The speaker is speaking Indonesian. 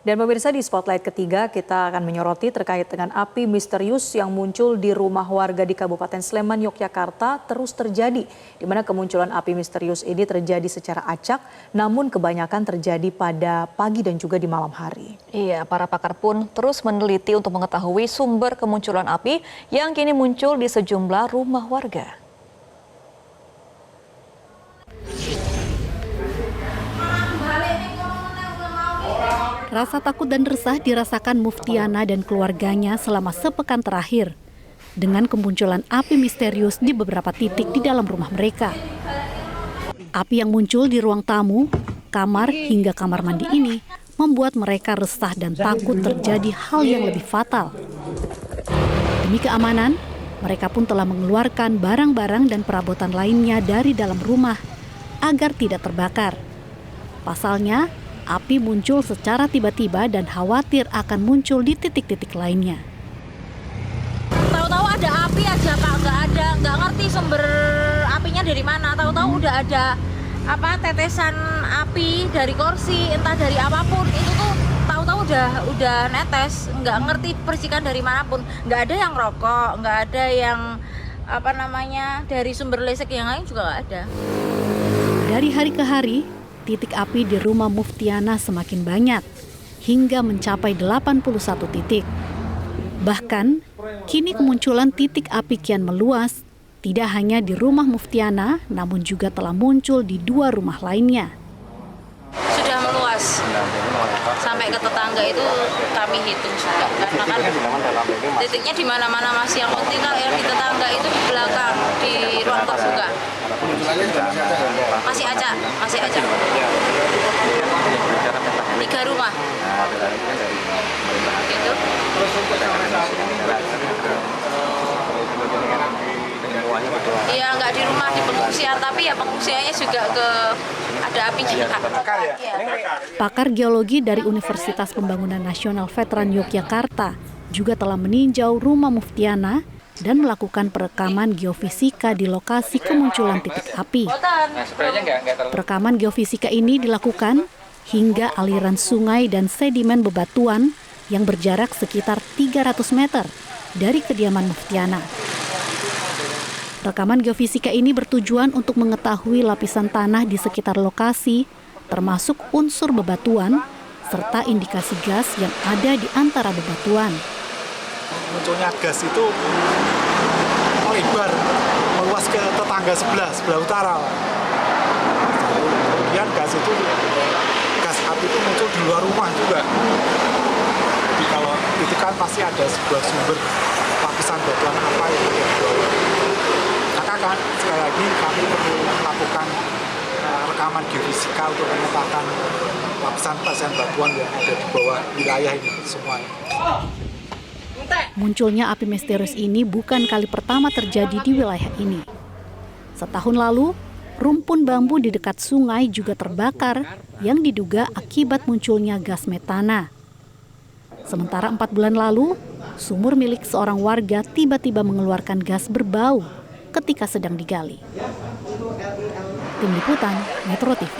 Dan pemirsa, di Spotlight ketiga kita akan menyoroti terkait dengan api misterius yang muncul di rumah warga di Kabupaten Sleman, Yogyakarta terus terjadi. Di mana kemunculan api misterius ini terjadi secara acak, namun kebanyakan terjadi pada pagi dan juga di malam hari. Iya, para pakar pun terus meneliti untuk mengetahui sumber kemunculan api yang kini muncul di sejumlah rumah warga. Rasa takut dan resah dirasakan Muftiana dan keluarganya selama sepekan terakhir dengan kemunculan api misterius di beberapa titik di dalam rumah mereka. Api yang muncul di ruang tamu, kamar hingga kamar mandi ini membuat mereka resah dan takut terjadi hal yang lebih fatal. Demi keamanan, mereka pun telah mengeluarkan barang-barang dan perabotan lainnya dari dalam rumah agar tidak terbakar. Pasalnya, api muncul secara tiba-tiba dan khawatir akan muncul di titik-titik lainnya. Tahu-tahu ada api aja Pak, nggak ngerti sumber apinya dari mana. Tahu-tahu udah ada tetesan api dari kursi, entah dari apapun. Itu tuh tahu-tahu udah netes, nggak ngerti percikan dari manapun. Nggak ada yang rokok, nggak ada yang dari sumber listrik yang lain juga nggak ada. Dari hari ke hari, titik api di rumah Muftiana semakin banyak, hingga mencapai 81 titik. Bahkan, kini kemunculan titik api kian meluas, tidak hanya di rumah Muftiana, namun juga telah muncul di 2 rumah lainnya. Sudah meluas, sampai ke tetangga itu kami hitung juga. Karena kan titiknya di mana-mana Mas, yang penting kalau yang di tetangga itu di belakang, di ruang terbuka. Masih acak. 3 rumah. Gitu. Iya, nggak di rumah, di pengungsian, tapi ya pengungsiannya juga ada apinya. Pakar geologi dari Universitas Pembangunan Nasional Veteran Yogyakarta juga telah meninjau rumah Muftiana dan melakukan perekaman geofisika di lokasi kemunculan titik api. Perekaman geofisika ini dilakukan hingga aliran sungai dan sedimen bebatuan yang berjarak sekitar 300 meter dari kediaman Muftiana. Rekaman geofisika ini bertujuan untuk mengetahui lapisan tanah di sekitar lokasi, termasuk unsur bebatuan, serta indikasi gas yang ada di antara bebatuan. Munculnya gas itu melebar, meluas ke tetangga sebelah utara. Kemudian gas api itu muncul di luar rumah juga. Jadi kalau itu kan pasti ada sebuah sumber lapisan batuan apa yang ada di bawah. Maka kan sekali lagi kami perlu melakukan rekaman geofisika untuk memetakan lapisan batuan yang ada di bawah wilayah ini semuanya. Munculnya api misterius ini bukan kali pertama terjadi di wilayah ini. Setahun lalu, rumpun bambu di dekat sungai juga terbakar yang diduga akibat munculnya gas metana. Sementara 4 bulan lalu, sumur milik seorang warga tiba-tiba mengeluarkan gas berbau ketika sedang digali. Tim Liputan, Metro TV.